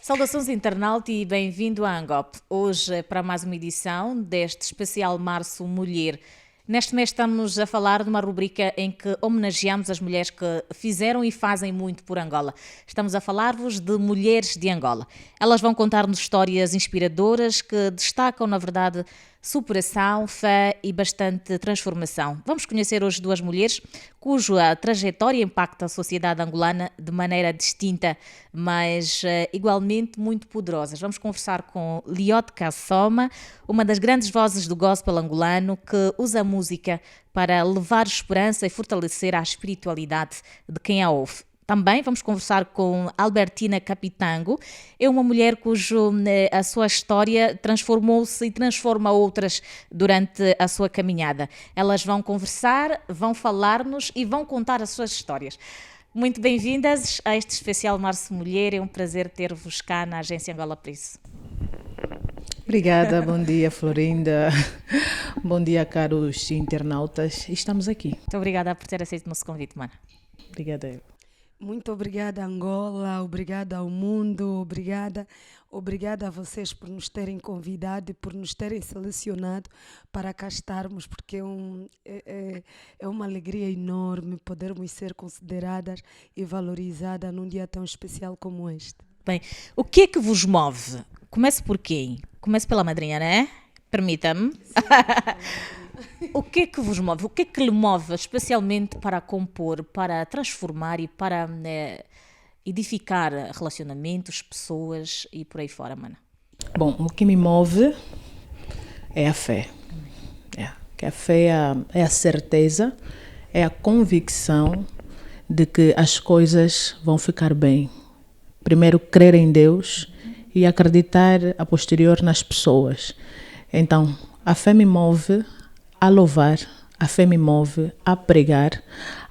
Saudações internauta e bem-vindo à Angop. Hoje para mais uma edição deste especial Março Mulher. Neste mês estamos a falar de uma rubrica em que homenageamos as mulheres que fizeram e fazem muito por Angola. Estamos a falar-vos de mulheres de Angola. Elas vão contar-nos histórias inspiradoras que destacam, na verdade, superação, fé e bastante transformação. Vamos conhecer hoje duas mulheres cuja trajetória impacta a sociedade angolana de maneira distinta, mas igualmente muito poderosas. Vamos conversar com Lyotte Kassoma, uma das grandes vozes do gospel angolano que usa a música para levar esperança e fortalecer a espiritualidade de quem a ouve. Também vamos conversar com Albertina Capitango, é uma mulher cujo a sua história transformou-se e transforma outras durante a sua caminhada. Elas vão conversar, vão falar-nos e vão contar as suas histórias. Muito bem-vindas a este especial Março Mulher, é um prazer ter-vos cá na Agência Angola Press. Obrigada, bom dia Florinda, bom dia caros internautas, estamos aqui. Muito obrigada por ter aceito o nosso convite, Mana. Obrigada. Muito obrigada, Angola, obrigada ao mundo, obrigada a vocês por nos terem convidado e por nos terem selecionado para cá estarmos, porque é uma alegria enorme podermos ser consideradas e valorizadas num dia tão especial como este. Bem, o que é que vos move? Comece por quem? Comece pela madrinha, não é? Permita-me. O que é que vos move? O que é que lhe move especialmente para compor, para transformar e para edificar relacionamentos, pessoas e por aí fora, mana? Bom, o que me move é a fé. Que a fé é a certeza, é a convicção de que as coisas vão ficar bem. Primeiro, crer em Deus e acreditar a posterior nas pessoas. Então, a fé me move a louvar, a fé me move a pregar,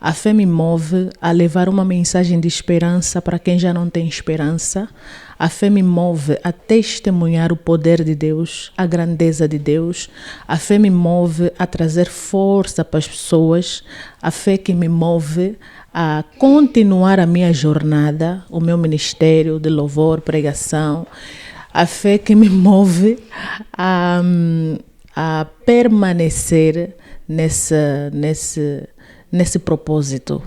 a fé me move a levar uma mensagem de esperança para quem já não tem esperança, a fé me move a testemunhar o poder de Deus, a grandeza de Deus, a fé me move a trazer força para as pessoas, a fé que me move a continuar a minha jornada, o meu ministério de louvor, pregação, a fé que me move a permanecer nesse propósito.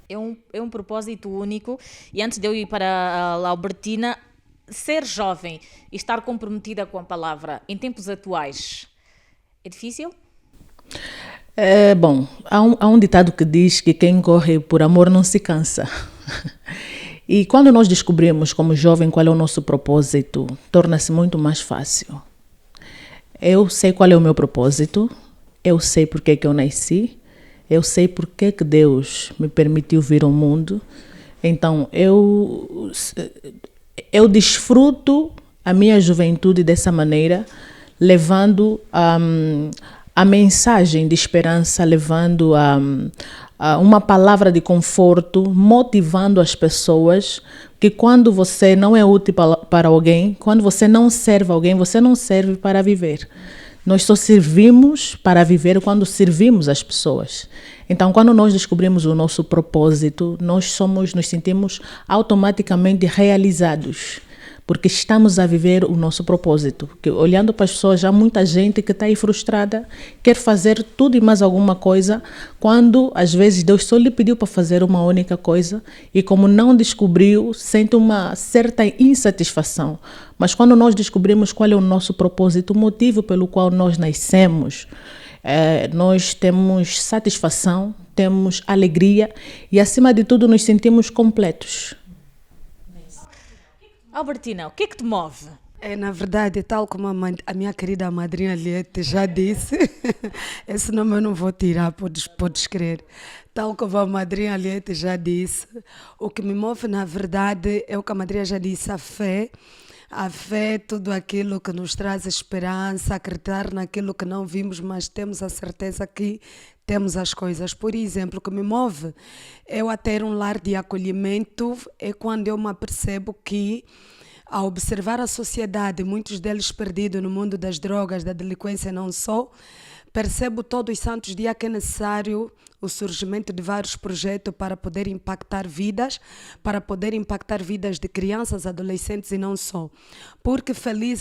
É um propósito único e antes de eu ir para a Albertina, ser jovem e estar comprometida com a palavra em tempos atuais é difícil? Bom, há um ditado que diz que quem corre por amor não se cansa. E quando nós descobrimos como jovem qual é o nosso propósito, torna-se muito mais fácil. Eu sei qual é o meu propósito, eu sei por que eu nasci, eu sei por que Deus me permitiu vir ao mundo. Então, eu desfruto a minha juventude dessa maneira, levando a mensagem de esperança, levando uma palavra de conforto, motivando as pessoas que quando você não é útil para alguém, quando você não serve alguém, você não serve para viver. Nós só servimos para viver quando servimos as pessoas. Então, quando nós descobrimos o nosso propósito, nós nos sentimos automaticamente realizados, porque estamos a viver o nosso propósito. Porque, olhando para as pessoas, há muita gente que está aí frustrada, quer fazer tudo e mais alguma coisa, quando às vezes Deus só lhe pediu para fazer uma única coisa e como não descobriu, sente uma certa insatisfação. Mas quando nós descobrimos qual é o nosso propósito, o motivo pelo qual nós nascemos, nós temos satisfação, temos alegria e, acima de tudo, nos sentimos completos. Albertina, o que é que te move? Na verdade, tal como a minha querida madrinha Lyotte já disse, esse nome eu não vou tirar, podes crer. Tal como a madrinha Lyotte já disse, o que me move, na verdade, é o que a madrinha já disse, a fé. A fé é tudo aquilo que nos traz esperança, acreditar naquilo que não vimos, mas temos a certeza que temos as coisas. Por exemplo, o que me move é eu a ter um lar de acolhimento, é quando eu me apercebo que, ao observar a sociedade, muitos deles perdidos no mundo das drogas, da delinquência não só, percebo todos os santos dias que é necessário o surgimento de vários projetos para poder impactar vidas de crianças, adolescentes e não só. Porque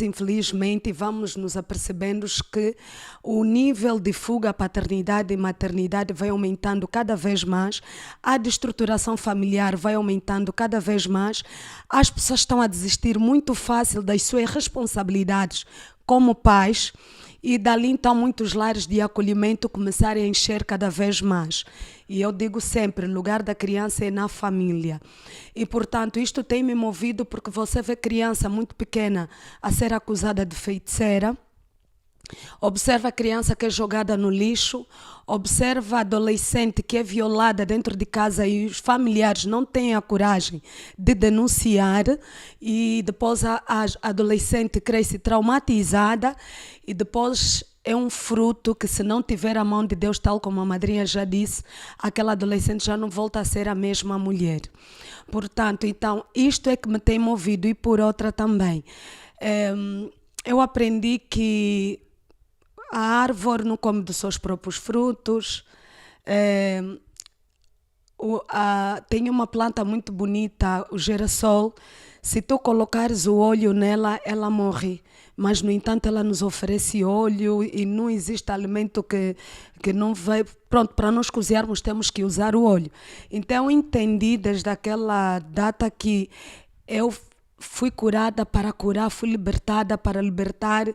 infelizmente, vamos nos apercebendo que o nível de fuga à paternidade e maternidade vai aumentando cada vez mais, a destruturação familiar vai aumentando cada vez mais, as pessoas estão a desistir muito fácil das suas responsabilidades como pais, e dali então muitos lares de acolhimento começarem a encher cada vez mais. E eu digo sempre, o lugar da criança é na família. E portanto isto tem me movido porque você vê criança muito pequena a ser acusada de feiticeira, observa a criança que é jogada no lixo, observa a adolescente que é violada dentro de casa e os familiares não têm a coragem de denunciar, e depois a adolescente cresce traumatizada e depois é um fruto que, se não tiver a mão de Deus, tal como a madrinha já disse, aquela adolescente já não volta a ser a mesma mulher. Portanto, então, isto é que me tem movido. E por outra também, eu aprendi que a árvore não come dos seus próprios frutos. Tem uma planta muito bonita, o girassol. Se tu colocares o óleo nela, ela morre. Mas, no entanto, ela nos oferece óleo e não existe alimento que não vai... Pronto, para nós cozinharmos temos que usar o óleo. Então, eu entendi desde aquela data que eu fui curada para curar, fui libertada para libertar,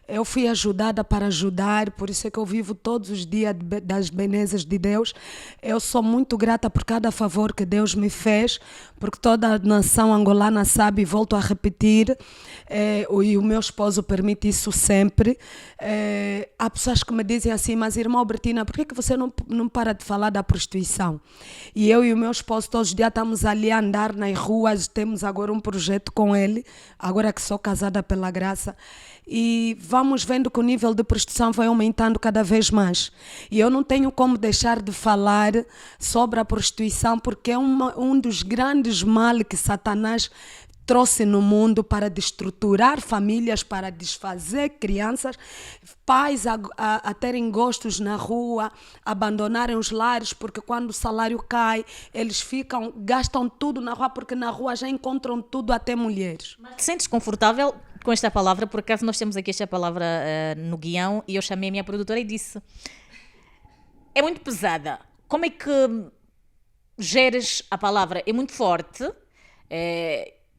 eu fui ajudada para ajudar, por isso é que eu vivo todos os dias das belezas de Deus. Eu sou muito grata por cada favor que Deus me fez, porque toda a nação angolana sabe, e volto a repetir, e o meu esposo permite isso sempre. Há pessoas que me dizem assim, mas irmã Albertina, por que você não para de falar da prostituição? E eu e o meu esposo todos os dias estamos ali a andar nas ruas, temos agora um projeto com ele, agora que sou casada pela graça, e vamos vendo que o nível de prostituição vai aumentando cada vez mais. E eu não tenho como deixar de falar sobre a prostituição, porque é um dos grandes males que Satanás trouxe no mundo para destruturar famílias, para desfazer crianças, pais a terem gostos na rua, abandonarem os lares, porque quando o salário cai, eles gastam tudo na rua, porque na rua já encontram tudo, até mulheres. Te sentes confortável com esta palavra? Por acaso nós temos aqui esta palavra no guião e eu chamei a minha produtora e disse: é muito pesada. Como é que geres a palavra? É muito forte.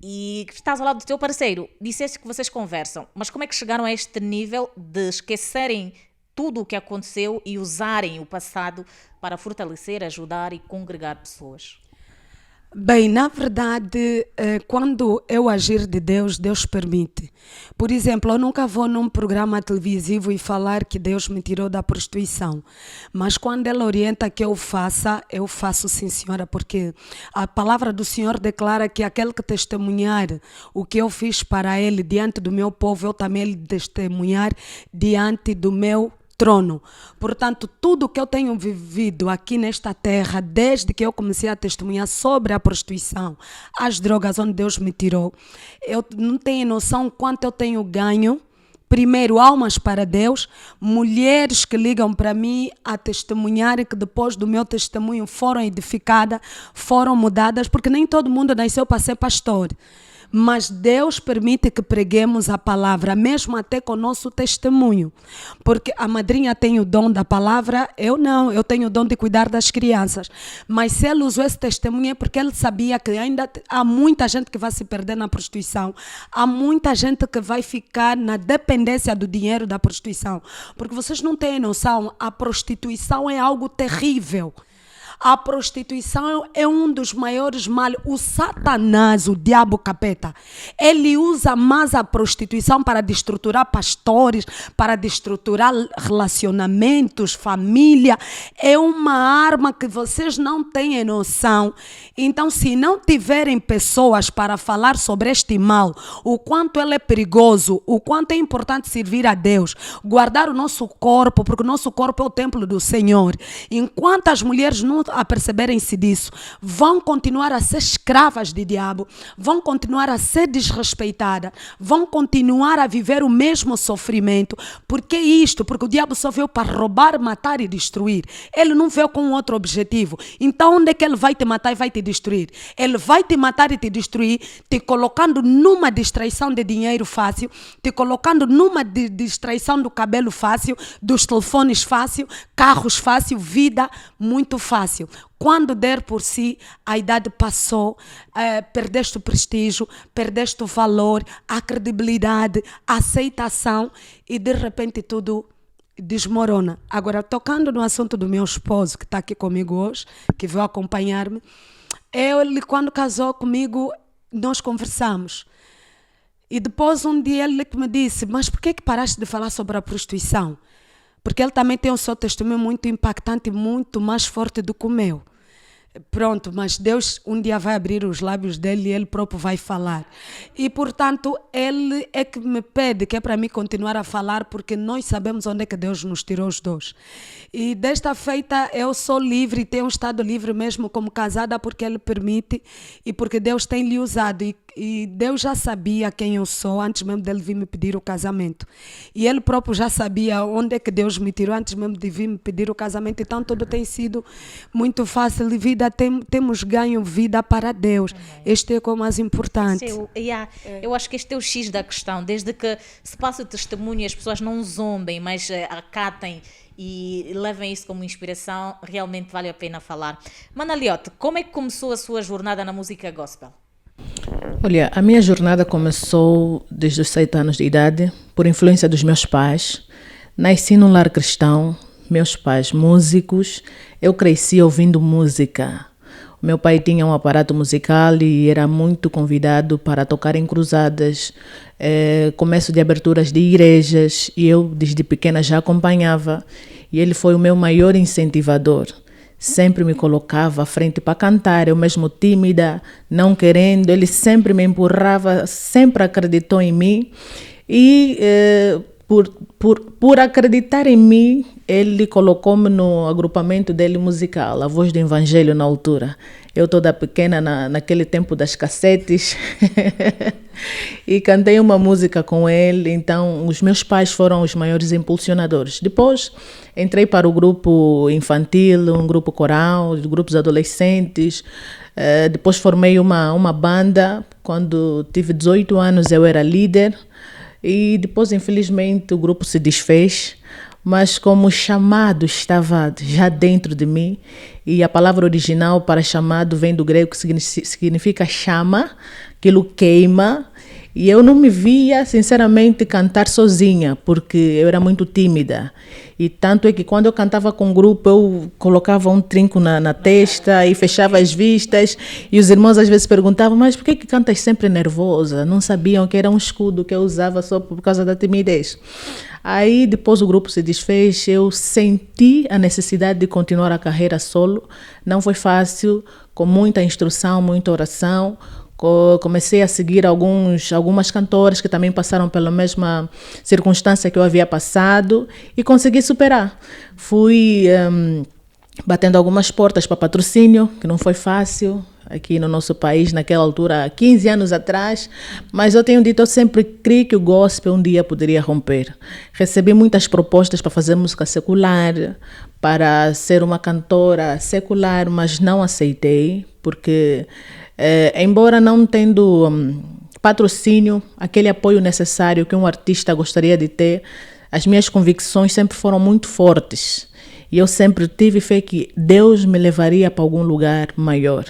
E estás ao lado do teu parceiro, disseste que vocês conversam, mas como é que chegaram a este nível de esquecerem tudo o que aconteceu e usarem o passado para fortalecer, ajudar e congregar pessoas? Bem, na verdade, quando eu agir de Deus, Deus permite. Por exemplo, eu nunca vou num programa televisivo e falar que Deus me tirou da prostituição. Mas quando Ele orienta que eu faço sim, senhora, porque a palavra do Senhor declara que aquele que testemunhar o que eu fiz para Ele diante do meu povo, eu também lhe testemunhar diante do meu trono. Portanto, tudo que eu tenho vivido aqui nesta terra, desde que eu comecei a testemunhar sobre a prostituição, as drogas onde Deus me tirou, eu não tenho noção quanto eu tenho ganho. Primeiro, almas para Deus, mulheres que ligam para mim a testemunharem que depois do meu testemunho foram edificadas, foram mudadas, porque nem todo mundo nasceu para ser pastor. Mas Deus permite que preguemos a palavra, mesmo até com o nosso testemunho. Porque a madrinha tem o dom da palavra, eu não, eu tenho o dom de cuidar das crianças. Mas se ele usou esse testemunho é porque ele sabia que ainda há muita gente que vai se perder na prostituição. Há muita gente que vai ficar na dependência do dinheiro da prostituição. Porque vocês não têm noção, a prostituição é algo terrível. A prostituição é um dos maiores males. O Satanás, o diabo capeta, ele usa mais a prostituição para destruturar pastores, para destruturar relacionamentos, família. É uma arma que vocês não têm noção. Então, se não tiverem pessoas para falar sobre este mal, o quanto ele é perigoso, o quanto é importante servir a Deus, guardar o nosso corpo, porque o nosso corpo é o templo do Senhor. Enquanto as mulheres não a perceberem-se disso, vão continuar a ser escravas de diabo, vão continuar a ser desrespeitadas, vão continuar a viver o mesmo sofrimento. Por que isto? Porque o diabo só veio para roubar, matar e destruir. Ele não veio com outro objetivo. Então onde é que ele vai te matar e vai te destruir? Ele vai te matar e te destruir, te colocando numa distraição de dinheiro fácil, te colocando numa distraição do cabelo fácil, dos telefones fácil, carros fácil, vida muito fácil. Quando der por si, a idade passou, perdeste o prestígio, perdeste o valor, a credibilidade, a aceitação e de repente tudo desmorona. Agora, tocando no assunto do meu esposo, que está aqui comigo hoje, que veio acompanhar-me, ele, quando casou comigo, nós conversamos. E depois um dia ele me disse, mas por que paraste de falar sobre a prostituição? Porque ele também tem o seu testemunho muito impactante, muito mais forte do que o meu. Pronto, mas Deus um dia vai abrir os lábios dele e ele próprio vai falar. E, portanto, ele é que me pede, que é para mim continuar a falar, porque nós sabemos onde é que Deus nos tirou os dois. E desta feita eu sou livre e tenho estado livre mesmo como casada, porque ele permite e porque Deus tem lhe usado. E Deus já sabia quem eu sou antes mesmo dele vir me pedir o casamento. E ele próprio já sabia onde é que Deus me tirou antes mesmo de vir me pedir o casamento. Então tudo tem sido muito fácil de vida. Temos ganho vida para Deus. Amém. Este é o mais importante. Eu acho que este é o X da questão. Desde que se passa o testemunho e as pessoas não zombem, mas acatem e levem isso como inspiração, realmente vale a pena falar. Mana Liotte, como é que começou a sua jornada na música gospel? Olha, a minha jornada começou desde os 7 anos de idade, por influência dos meus pais. Nasci num lar cristão, meus pais músicos, eu cresci ouvindo música. O meu pai tinha um aparato musical e era muito convidado para tocar em cruzadas, começo de aberturas de igrejas, e eu desde pequena já acompanhava. E ele foi o meu maior incentivador. Sempre me colocava à frente para cantar, eu mesmo tímida, não querendo, ele sempre me empurrava, sempre acreditou em mim. E por acreditar em mim, ele colocou-me no agrupamento dele musical, A Voz do Evangelho na altura. Eu toda pequena, naquele tempo das cassetes, e cantei uma música com ele. Então os meus pais foram os maiores impulsionadores. Depois entrei para o grupo infantil, um grupo coral, grupos adolescentes. Depois formei uma banda. Quando tive 18 anos eu era líder. E depois, infelizmente, o grupo se desfez, mas como o chamado estava já dentro de mim, e a palavra original para chamado vem do grego, que significa chama, aquilo queima, e eu não me via, sinceramente, cantar sozinha, porque eu era muito tímida. E tanto é que quando eu cantava com o grupo, eu colocava um trinco na testa e fechava as vistas. E os irmãos às vezes perguntavam, mas por que cantas sempre nervosa? Não sabiam que era um escudo que eu usava só por causa da timidez. Aí depois o grupo se desfez, eu senti a necessidade de continuar a carreira solo. Não foi fácil, com muita instrução, muita oração. Comecei a seguir algumas cantoras que também passaram pela mesma circunstância que eu havia passado e consegui superar. Fui batendo algumas portas para patrocínio, que não foi fácil aqui no nosso país, naquela altura, 15 anos atrás, mas eu tenho dito, eu sempre creio que o gospel um dia poderia romper. Recebi muitas propostas para fazer música secular, para ser uma cantora secular, mas não aceitei, porque embora não tendo patrocínio, aquele apoio necessário que um artista gostaria de ter, as minhas convicções sempre foram muito fortes. E eu sempre tive fé que Deus me levaria para algum lugar maior.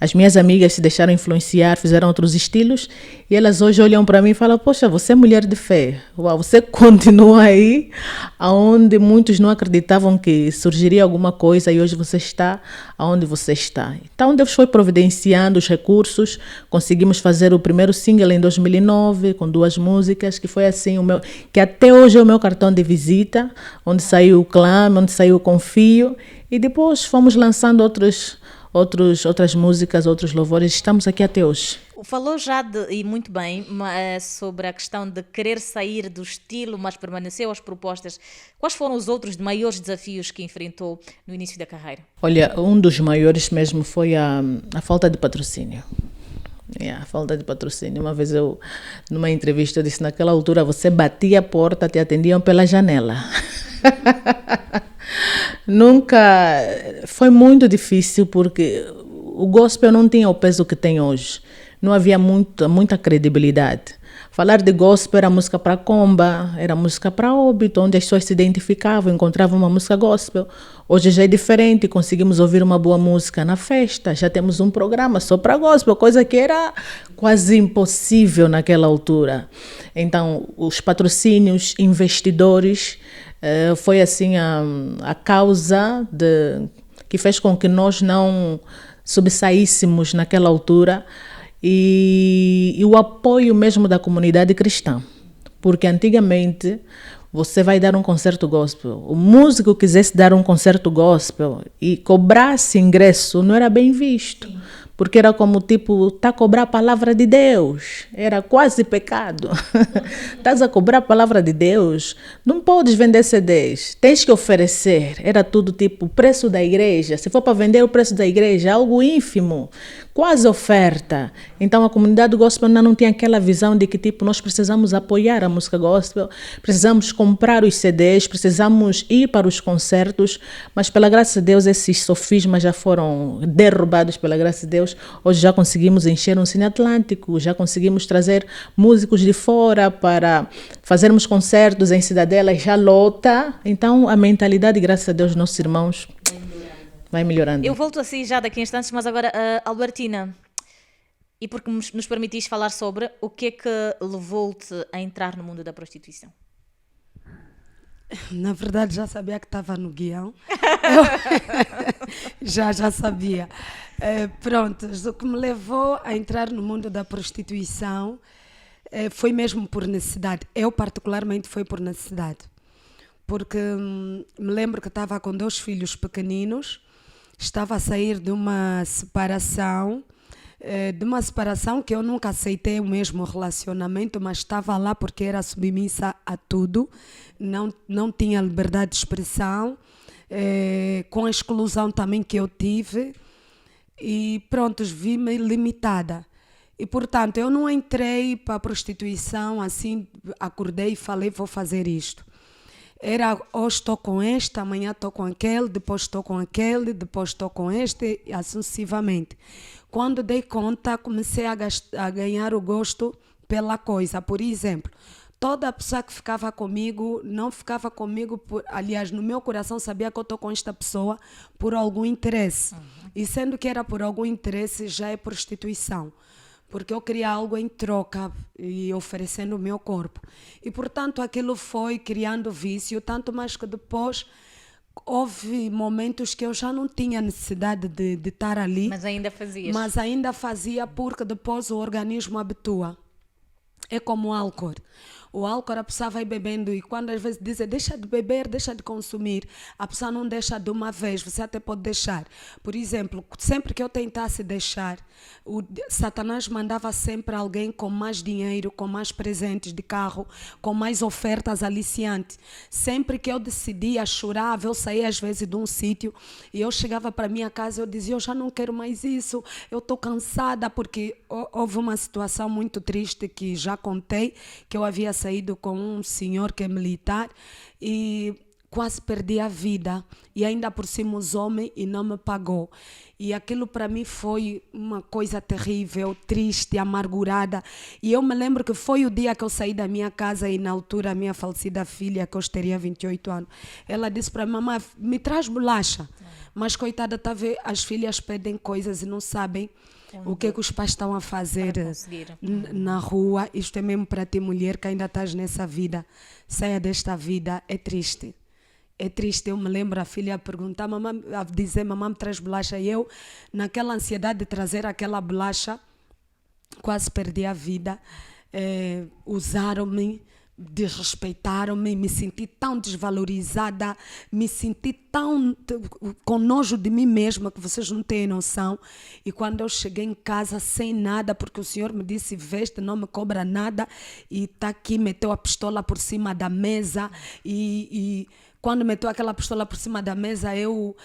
As minhas amigas se deixaram influenciar, fizeram outros estilos, e elas hoje olham para mim e falam, poxa, você é mulher de fé. Uau, você continua aí, onde muitos não acreditavam que surgiria alguma coisa, e hoje você está onde você está. Então Deus foi providenciando os recursos, conseguimos fazer o primeiro single em 2009, com 2 músicas, que foi assim, que até hoje é o meu cartão de visita, onde saiu o Clame, onde saiu o Confio, e depois fomos lançando outras músicas, outros louvores. Estamos aqui até hoje. Falou já, e muito bem, sobre a questão de querer sair do estilo, mas permaneceu às propostas. Quais foram os outros maiores desafios que enfrentou no início da carreira? Olha, um dos maiores mesmo foi a falta de patrocínio. A falta de patrocínio. Uma vez eu, numa entrevista, eu disse, naquela altura você batia a porta, te atendiam pela janela. Nunca... Foi muito difícil porque o gospel não tinha o peso que tem hoje. Não havia muita credibilidade. Falar de gospel era música para comba, era música para óbito, onde as pessoas se identificavam, encontravam uma música gospel. Hoje já é diferente, conseguimos ouvir uma boa música na festa, já temos um programa só para gospel, coisa que era quase impossível naquela altura. Então, os patrocínios, investidores, foi assim a causa que fez com que nós não sobressaíssemos naquela altura. E o apoio mesmo da comunidade cristã, porque antigamente você vai dar um concerto gospel, o músico quisesse dar um concerto gospel e cobrasse ingresso, não era bem visto, porque era como tipo, tá a cobrar a palavra de Deus, era quase pecado. Estás a cobrar a palavra de Deus, não podes vender CDs, tens que oferecer. Era tudo tipo o preço da igreja, se for para vender o preço da igreja, algo ínfimo, quase oferta. Então a comunidade gospel ainda não tinha aquela visão de que tipo nós precisamos apoiar a música gospel, precisamos comprar os CDs, precisamos ir para os concertos, mas pela graça de Deus esses sofismas já foram derrubados pela graça de Deus. Hoje já conseguimos encher um Cine Atlântico, já conseguimos trazer músicos de fora para fazermos concertos em Cidadelas, já lota. Então a mentalidade, graças a Deus, nossos irmãos vai melhorando. Eu volto assim já daqui a instantes, mas agora, Albertina, e porque nos permitiste falar sobre o que é que levou-te a entrar no mundo da prostituição? Na verdade, já sabia que estava no guião. Já sabia. Pronto, o que me levou a entrar no mundo da prostituição foi mesmo por necessidade. Eu, particularmente, foi por necessidade. Porque me lembro que estava com 2 filhos pequeninos, estava a sair de uma separação que eu nunca aceitei o mesmo relacionamento, mas estava lá porque era submissa a tudo, não tinha liberdade de expressão, com a exclusão também que eu tive, e pronto, vi-me limitada. E, portanto, eu não entrei para a prostituição assim, acordei e falei, vou fazer isto. Era, hoje estou com este, amanhã estou com aquele, depois estou com aquele, depois estou com este, e assim sucessivamente. Quando dei conta, comecei a ganhar o gosto pela coisa. Por exemplo, toda pessoa que ficava comigo, não ficava comigo, aliás, no meu coração sabia que eu estou com esta pessoa por algum interesse. E sendo que era por algum interesse, já é prostituição. Porque eu queria algo em troca e oferecendo o meu corpo. E, portanto, aquilo foi criando vício, tanto mais que depois houve momentos que eu já não tinha necessidade de estar ali. Mas ainda fazias? Mas ainda fazia porque depois o organismo habitua. É como o álcool. O álcool, a pessoa vai bebendo e quando às vezes dizem deixa de beber, deixa de consumir, a pessoa não deixa de uma vez, você até pode deixar. Por exemplo, sempre que eu tentasse deixar, o Satanás mandava sempre alguém com mais dinheiro, com mais presentes de carro, com mais ofertas aliciantes. Sempre que eu decidia, chorava, eu saía às vezes de um sítio e eu chegava para a minha casa e eu dizia, eu já não quero mais isso, eu estou cansada, porque houve uma situação muito triste que já contei, que eu havia saído com um senhor que é militar e quase perdi a vida e ainda por cima os homens e não me pagou. E aquilo para mim foi uma coisa terrível, triste, amargurada. E eu me lembro que foi o dia que eu saí da minha casa e na altura a minha falecida filha, que hoje teria 28 anos, ela disse para mim, mamãe, me traz bolacha. Mas coitada, tá vendo, as filhas pedem coisas e não sabem o que é que os pais estão a fazer na rua. Isto é mesmo para ti, mulher, que ainda estás nessa vida. Saia desta vida, é triste. É triste, eu me lembro a filha a perguntar, mamãe, a dizer, mamãe me traz bolacha. E eu, naquela ansiedade de trazer aquela bolacha, quase perdi a vida. Usaram-me desrespeitaram-me, me senti tão desvalorizada, me senti tão com nojo de mim mesma que vocês não têm noção. E quando eu cheguei em casa sem nada, porque o Senhor me disse, veste, não me cobra nada, e está aqui, meteu a pistola por cima da mesa, e quando meteu aquela pistola por cima da mesa, eu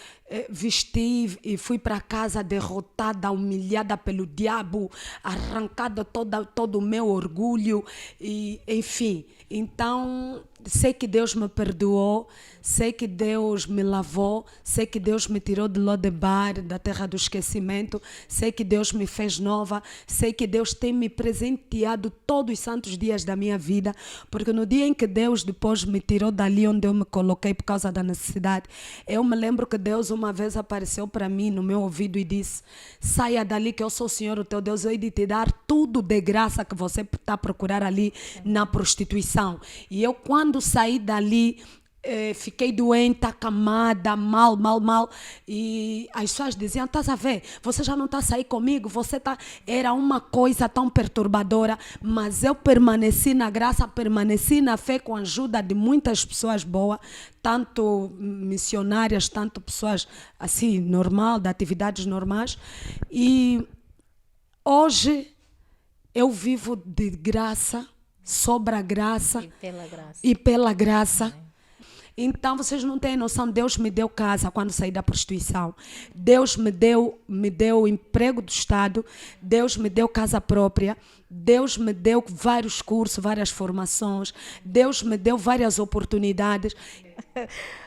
vesti e fui para casa derrotada, humilhada pelo diabo, arrancada todo o meu orgulho, e enfim. Então, sei que Deus me perdoou, sei que Deus me lavou, sei que Deus me tirou de Lodebar, da terra do esquecimento, sei que Deus me fez nova, sei que Deus tem me presenteado todos os santos dias da minha vida, porque no dia em que Deus depois me tirou dali onde eu me coloquei por causa da necessidade, eu me lembro que Deus uma vez apareceu para mim no meu ouvido e disse, saia dali que eu sou o Senhor, o teu Deus, eu hei de te dar tudo de graça que você está a procurar ali na prostituição. E eu quando saí dali, fiquei doente, acamada, mal. E as pessoas diziam, estás a ver, você já não está a sair comigo, você tá... Era uma coisa tão perturbadora, mas eu permaneci na graça, permaneci na fé com a ajuda de muitas pessoas boas, tanto missionárias, tanto pessoas assim, normal, de atividades normais. E hoje eu vivo de graça, sobre a graça e pela graça. Então, vocês não têm noção, Deus me deu casa quando saí da prostituição. Deus me deu emprego do Estado, Deus me deu casa própria, Deus me deu vários cursos, várias formações, Deus me deu várias oportunidades.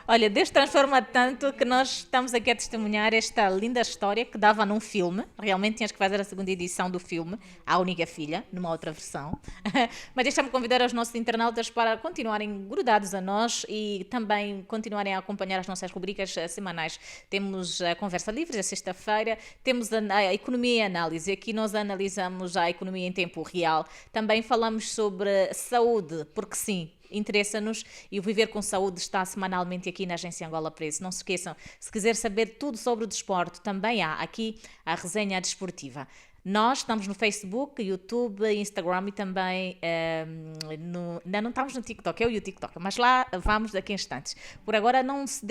Olha, Deus transforma tanto que nós estamos aqui a testemunhar esta linda história que dava num filme. Realmente tinhas que fazer a segunda edição do filme, A Única Filha, numa outra versão. Mas deixa-me convidar os nossos internautas para continuarem grudados a nós e também continuarem a acompanhar as nossas rubricas semanais. Temos a Conversa Livre, a sexta-feira, temos a Economia e Análise. Aqui nós analisamos a economia em tempo real. Também falamos sobre saúde, porque sim, interessa-nos e o Viver com Saúde está semanalmente aqui na Agência Angola Press. Não se esqueçam, se quiser saber tudo sobre o desporto, também há aqui a resenha desportiva. Nós estamos no Facebook, YouTube, Instagram e também não estamos no TikTok, eu e o TikTok, mas lá vamos daqui a instantes. Por agora não se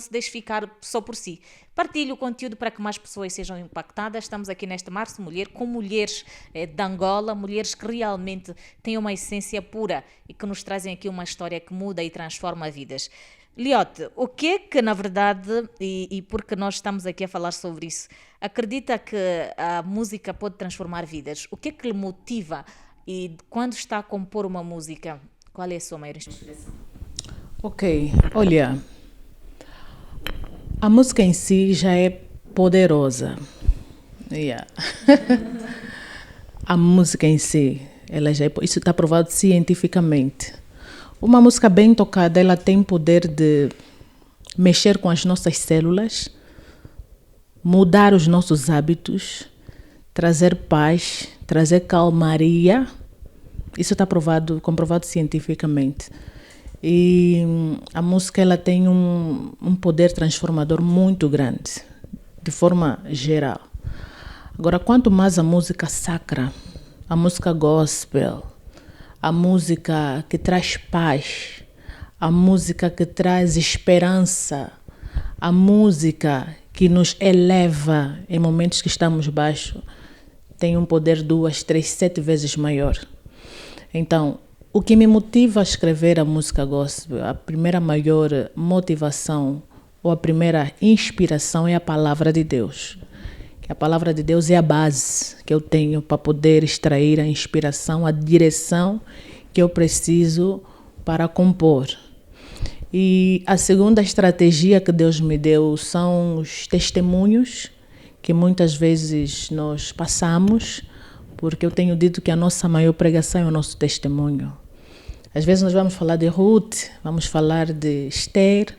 deixe ficar só por si. Partilhe o conteúdo para que mais pessoas sejam impactadas. Estamos aqui neste Março Mulher com mulheres de Angola, mulheres que realmente têm uma essência pura e que nos trazem aqui uma história que muda e transforma vidas. Liotte, o que é que na verdade, e porque nós estamos aqui a falar sobre isso, acredita que a música pode transformar vidas? O que é que lhe motiva e quando está a compor uma música, qual é a sua maior inspiração? Ok, olha, a música em si já é poderosa. Yeah. A música em si, isso está provado cientificamente. Uma música bem tocada, ela tem poder de mexer com as nossas células, mudar os nossos hábitos, trazer paz, trazer calmaria. Isso está comprovado cientificamente. E a música ela tem um poder transformador muito grande, de forma geral. Agora, quanto mais a música sacra, a música gospel, a música que traz paz, a música que traz esperança, a música que nos eleva em momentos que estamos baixos, tem um poder 2, 3, 7 vezes maior. Então, o que me motiva a escrever a música gospel, a primeira maior motivação ou a primeira inspiração é a palavra de Deus. A palavra de Deus é a base que eu tenho para poder extrair a inspiração, a direção que eu preciso para compor. E a segunda estratégia que Deus me deu são os testemunhos que muitas vezes nós passamos, porque eu tenho dito que a nossa maior pregação é o nosso testemunho. Às vezes nós vamos falar de Ruth, vamos falar de Esther,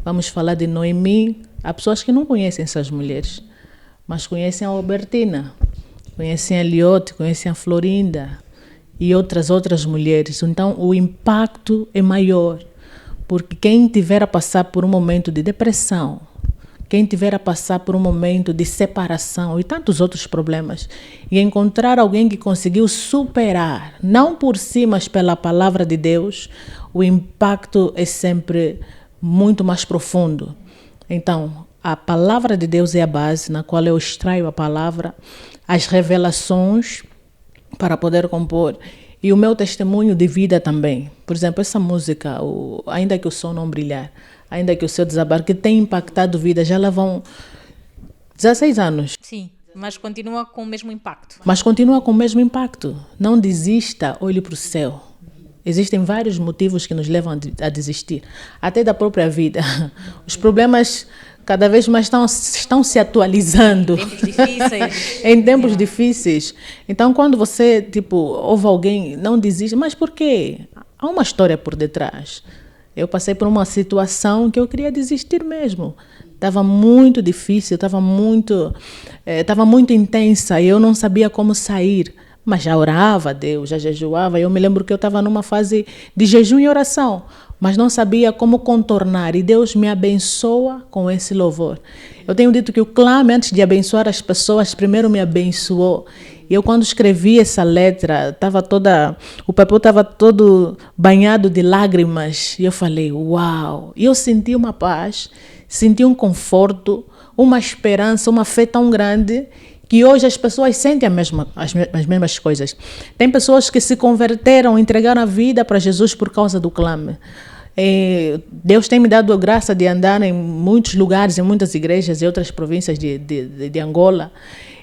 vamos falar de Noemi. Há pessoas que não conhecem essas mulheres, mas conhecem a Albertina, conhecem a Liotte, conhecem a Florinda e outras mulheres. Então, o impacto é maior, porque quem tiver a passar por um momento de depressão, quem tiver a passar por um momento de separação e tantos outros problemas, e encontrar alguém que conseguiu superar, não por si, mas pela palavra de Deus, o impacto é sempre muito mais profundo. Então, a palavra de Deus é a base na qual eu extraio a palavra, as revelações para poder compor, e o meu testemunho de vida também. Por exemplo, essa música, Ainda que o Sol Não Brilhar, Ainda que o Céu Desabar, que tem impactado vidas, já lá vão 16 anos. Sim, mas continua com o mesmo impacto. Mas continua com o mesmo impacto. Não desista, olhe para o céu. Existem vários motivos que nos levam a desistir, até da própria vida. Os problemas cada vez mais estão se atualizando. Tempos difíceis. Em tempos difíceis. Então, quando você, ouve alguém, não desiste. Mas por quê? Há uma história por detrás. Eu passei por uma situação que eu queria desistir mesmo. Estava muito difícil, estava muito intensa e eu não sabia como sair. Mas já orava a Deus, já jejuava. Eu me lembro que eu estava numa fase de jejum e oração, mas não sabia como contornar. E Deus me abençoa com esse louvor. Eu tenho dito que o clame, antes de abençoar as pessoas, primeiro me abençoou. E eu, quando escrevi essa letra, o papel estava todo banhado de lágrimas. E eu falei, uau! E eu senti uma paz, senti um conforto, uma esperança, uma fé tão grande, que hoje as pessoas sentem as mesmas coisas. Tem pessoas que se converteram, entregaram a vida para Jesus por causa do clame. Deus tem me dado a graça de andar em muitos lugares, em muitas igrejas e outras províncias de Angola.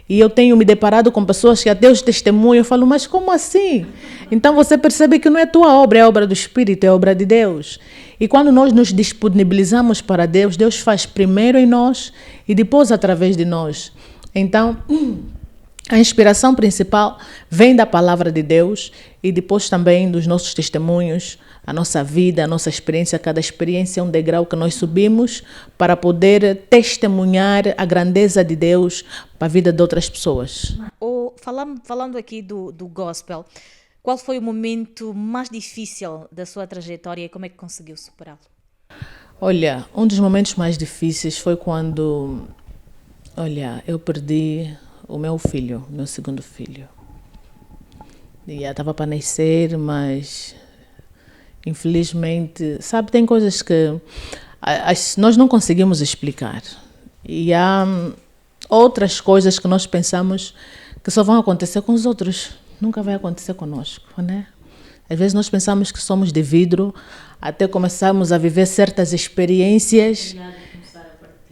E eu tenho me deparado com pessoas que até os testemunham. Eu falo, mas como assim? Então você percebe que não é tua obra, é obra do Espírito, é obra de Deus. E quando nós nos disponibilizamos para Deus, Deus faz primeiro em nós e depois através de nós. Então, a inspiração principal vem da palavra de Deus e depois também dos nossos testemunhos, a nossa vida, a nossa experiência. Cada experiência é um degrau que nós subimos para poder testemunhar a grandeza de Deus para a vida de outras pessoas. Falando aqui do gospel, qual foi o momento mais difícil da sua trajetória e como é que conseguiu superá-lo? Olha, um dos momentos mais difíceis foi quando eu perdi o meu segundo filho. E estava para nascer, mas infelizmente, tem coisas que nós não conseguimos explicar. E há outras coisas que nós pensamos que só vão acontecer com os outros. Nunca vai acontecer conosco, né? Às vezes nós pensamos que somos de vidro, até começarmos a viver certas experiências.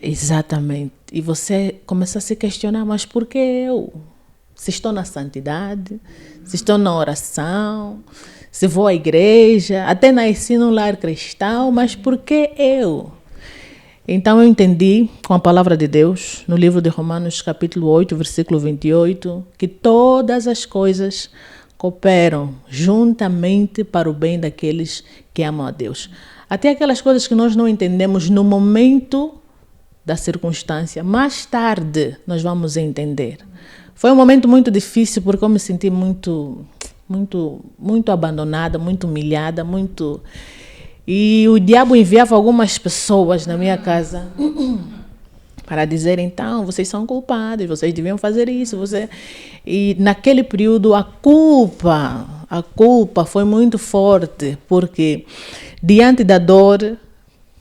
Exatamente. E você começa a se questionar, mas por que eu? Se estou na santidade, se estou na oração, se vou à igreja, até nasci num lar cristão, mas por que eu? Então eu entendi com a palavra de Deus, no livro de Romanos capítulo 8, versículo 28, que todas as coisas cooperam juntamente para o bem daqueles que amam a Deus. Até aquelas coisas que nós não entendemos no momento da circunstância, mais tarde nós vamos entender. Foi um momento muito difícil porque eu me senti muito abandonada, muito humilhada, E o diabo enviava algumas pessoas na minha casa para dizer, então, vocês são culpados, vocês deviam fazer isso. E naquele período a culpa foi muito forte, porque diante da dor,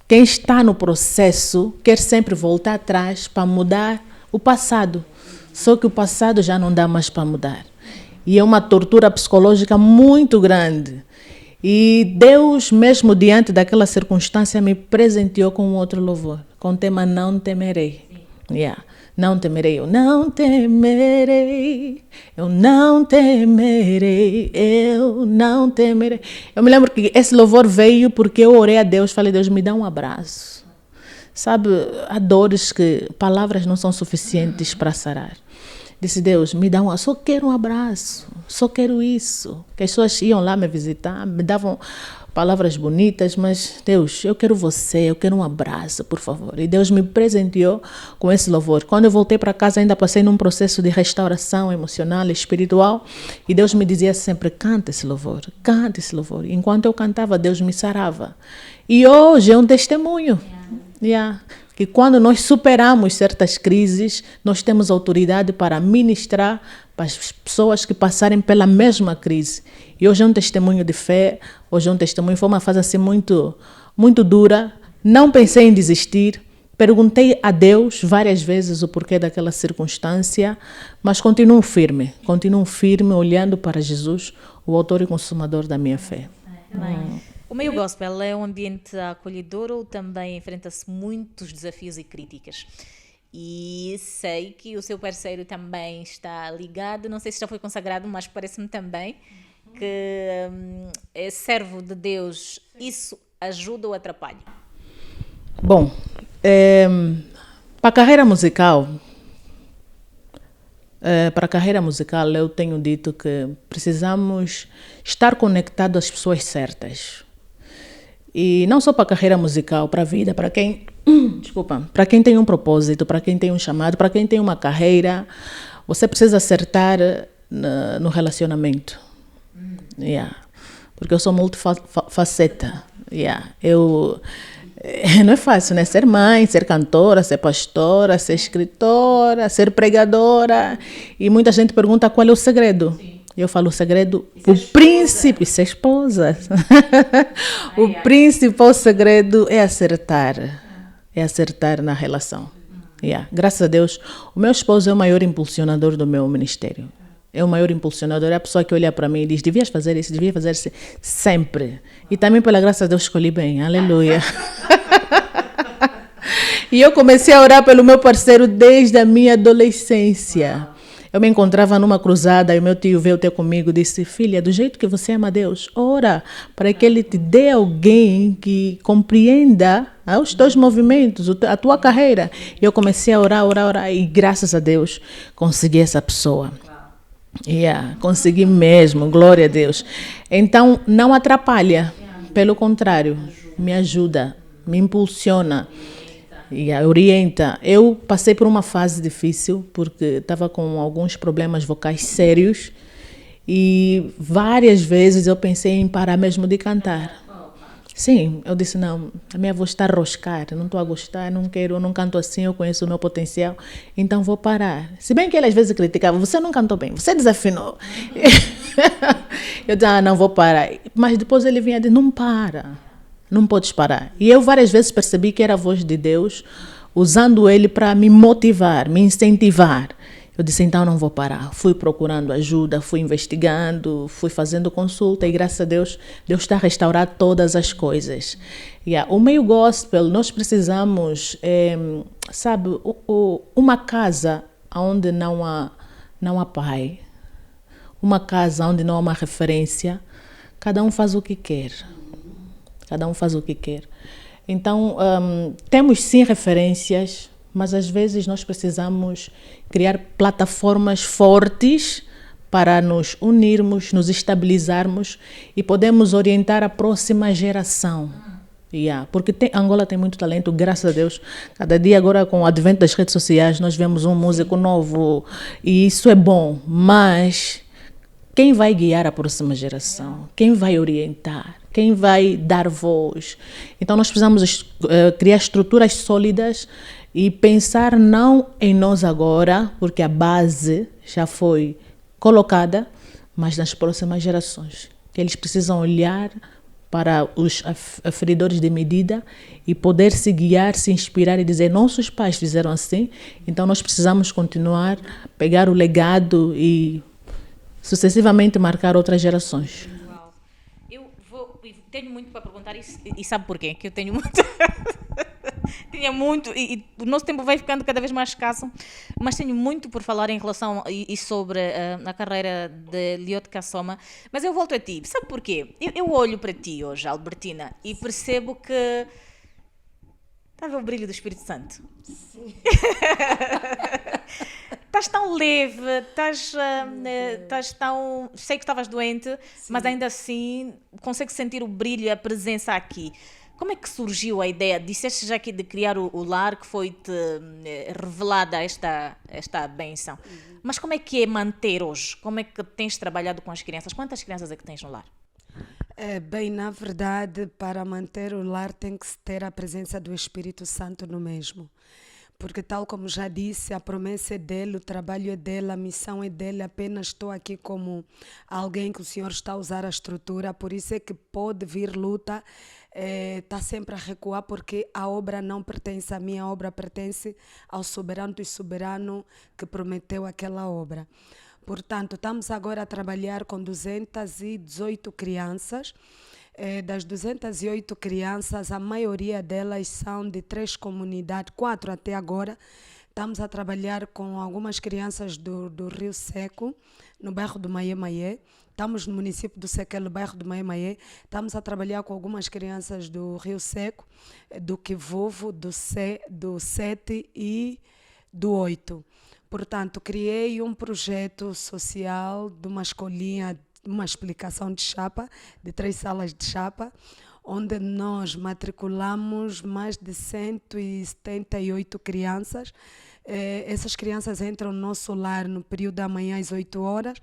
quem está no processo quer sempre voltar atrás para mudar o passado. Só que o passado já não dá mais para mudar. E é uma tortura psicológica muito grande. E Deus, mesmo diante daquela circunstância, me presenteou com um outro louvor, com o tema Não Temerei. Não temerei, eu não temerei, eu não temerei, eu não temerei. Eu me lembro que esse louvor veio porque eu orei a Deus, falei, Deus, me dá um abraço. Há dores que palavras não são suficientes para sarar. Disse, Deus, me dá só quero um abraço, só quero isso. Que as pessoas iam lá me visitar, me davam palavras bonitas, mas Deus, eu quero você, eu quero um abraço, por favor. E Deus me presenteou com esse louvor. Quando eu voltei para casa, ainda passei num processo de restauração emocional e espiritual, e Deus me dizia sempre, canta esse louvor, canta esse louvor. Enquanto eu cantava, Deus me sarava. E hoje é um testemunho. que quando nós superamos certas crises, nós temos autoridade para ministrar para as pessoas que passarem pela mesma crise. E hoje é um testemunho de fé, hoje é um testemunho, foi uma fase assim muito, muito dura. Não pensei em desistir, perguntei a Deus várias vezes o porquê daquela circunstância, mas continuo firme, olhando para Jesus, o autor e consumador da minha fé. O meio gospel é um ambiente acolhedor ou também enfrenta-se muitos desafios e críticas? E sei que o seu parceiro também está ligado, não sei se já foi consagrado, mas parece-me também que é servo de Deus. Isso ajuda ou atrapalha? Bom, para a carreira musical, eu tenho dito que precisamos estar conectados às pessoas certas. E não só para a carreira musical, para a vida, para quem, para quem tem um propósito, para quem tem um chamado, para quem tem uma carreira, você precisa acertar no relacionamento. Yeah. Porque eu sou multifaceta. Yeah. Não é fácil, né? Ser mãe, ser cantora, ser pastora, ser escritora, ser pregadora. E muita gente pergunta qual é o segredo. Sim. Eu falo o segredo, o príncipe, ser esposa. O principal segredo é acertar na relação. Yeah. Graças a Deus, o meu esposo é o maior impulsionador do meu ministério. É o maior impulsionador, é a pessoa que olha para mim e diz, devias fazer isso sempre. E também, pela graça de Deus, escolhi bem, aleluia. E eu comecei a orar pelo meu parceiro desde a minha adolescência. Eu me encontrava numa cruzada e meu tio veio ter comigo e disse, filha, do jeito que você ama Deus, ora para que Ele te dê alguém que compreenda os teus movimentos, a tua carreira. E eu comecei a orar e graças a Deus consegui essa pessoa. Consegui mesmo, glória a Deus. Então, não atrapalha, pelo contrário, me ajuda, me impulsiona. Orienta. Eu passei por uma fase difícil, porque estava com alguns problemas vocais sérios e várias vezes eu pensei em parar mesmo de cantar. Sim, eu disse, não, a minha voz está a roscar, não estou a gostar, não quero, eu não canto assim, eu conheço o meu potencial, então vou parar. Se bem que ele às vezes criticava, você não cantou bem, você desafinou. Eu disse, não vou parar. Mas depois ele vinha dizer, não para. Não podes parar. E eu várias vezes percebi que era a voz de Deus, usando ele para me motivar, me incentivar. Eu disse, então não vou parar. Fui procurando ajuda, fui investigando, fui fazendo consulta e graças a Deus, Deus está a restaurar todas as coisas. O meio gospel, nós precisamos, uma casa onde não há pai, uma casa onde não há uma referência, cada um faz o que quer. Então, temos sim referências, mas às vezes nós precisamos criar plataformas fortes para nos unirmos, nos estabilizarmos e podemos orientar a próxima geração. Porque Angola tem muito talento, graças a Deus. Cada dia agora com o advento das redes sociais nós vemos um músico novo e isso é bom, mas quem vai guiar a próxima geração? Quem vai orientar? Quem vai dar voz? Então nós precisamos criar estruturas sólidas e pensar não em nós agora, porque a base já foi colocada, mas nas próximas gerações. Que eles precisam olhar para os aferidores de medida e poder se guiar, se inspirar e dizer, nossos pais fizeram assim, então nós precisamos continuar, pegar o legado e sucessivamente marcar outras gerações. Uau. Tenho muito para perguntar e sabe porquê? Que eu tenho muito... Tinha muito, e o nosso tempo vai ficando cada vez mais escasso, mas tenho muito por falar em relação e sobre a carreira de Liot Kassoma, mas eu volto a ti. Sabe porquê? Eu olho para ti hoje, Albertina, e percebo que está a ver o brilho do Espírito Santo. Sim. Estás tão leve, estás tão... Sei que estavas doente, sim, mas ainda assim consegues sentir o brilho, a presença aqui. Como é que surgiu a ideia? Disseste já aqui de criar o lar, que foi-te revelada esta bênção. Mas como é que é manter hoje? Como é que tens trabalhado com as crianças? Quantas crianças é que tens no lar? Bem, na verdade, para manter o lar tem que se ter a presença do Espírito Santo no mesmo. Porque, tal como já disse, a promessa é dele, o trabalho é dele, a missão é dele. Apenas estou aqui como alguém que o Senhor está a usar a estrutura. Por isso é que pode vir luta, está sempre a recuar, porque a obra não pertence a mim, a obra pertence ao soberano dos soberanos que prometeu aquela obra. Portanto, estamos agora a trabalhar com 218 crianças. Das 208 crianças, a maioria delas são de 3 comunidades, 4 até agora. Estamos a trabalhar com algumas crianças do Rio Seco, no bairro do Maie-Maie. Estamos no município do Sequel, no bairro do Maie-Maie. Estamos a trabalhar com algumas crianças do Rio Seco, do Kivuvo, do 7 e do 8. Portanto, criei um projeto social de uma escolinha, uma explicação de chapa, de 3 salas de chapa, onde nós matriculamos mais de 178 crianças. Essas crianças entram no nosso lar no período da manhã às 8 horas,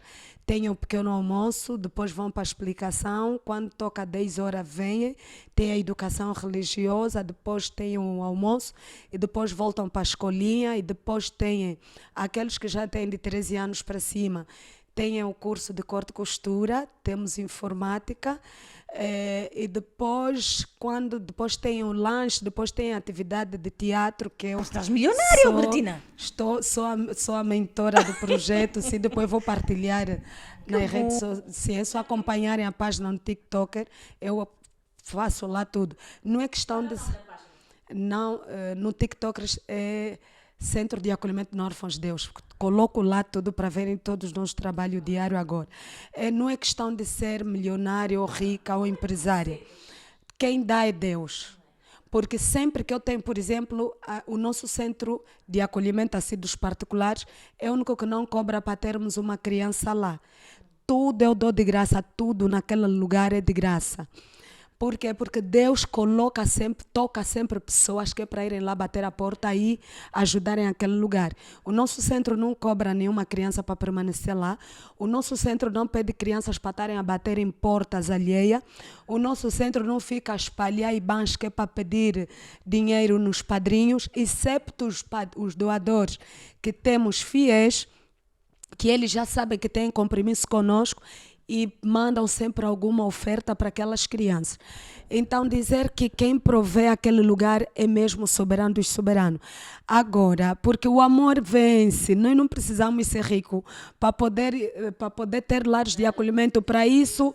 têm o pequeno almoço, depois vão para a explicação, quando toca 10 horas vêm, tem a educação religiosa, depois tem o almoço e depois voltam para a escolinha e depois têm aqueles que já têm de 13 anos para cima. Tem o curso de corte e costura, temos informática, e depois tem o lanche, depois tem a atividade de teatro, que eu Estás milionária, Bertina! sou a mentora do projeto, sim, depois vou partilhar nas redes sociais, se é só acompanharem a página no TikToker, eu faço lá tudo. Não é questão de... Não, no TikToker é Centro de Acolhimento de Órfãos de Deus. Coloco lá tudo para verem todos os nossos trabalhos diários agora. Não é questão de ser milionária ou rica ou empresária. Quem dá é Deus. Porque sempre que eu tenho, por exemplo, o nosso centro de acolhimento assim dos particulares é o único que não cobra para termos uma criança lá. Tudo eu dou de graça, tudo naquele lugar é de graça. Por quê? Porque Deus toca sempre pessoas que é para irem lá bater a porta e ajudarem aquele lugar. O nosso centro não cobra nenhuma criança para permanecer lá. O nosso centro não pede crianças para estarem a bater em portas alheias. O nosso centro não fica a espalhar IBANs que é para pedir dinheiro nos padrinhos, excepto os doadores que temos fiéis, que eles já sabem que têm compromisso conosco e mandam sempre alguma oferta para aquelas crianças. Então, dizer que quem provê aquele lugar é mesmo o soberano dos soberanos. Agora, porque o amor vence, nós não precisamos ser ricos para poder ter lares de acolhimento. Para isso,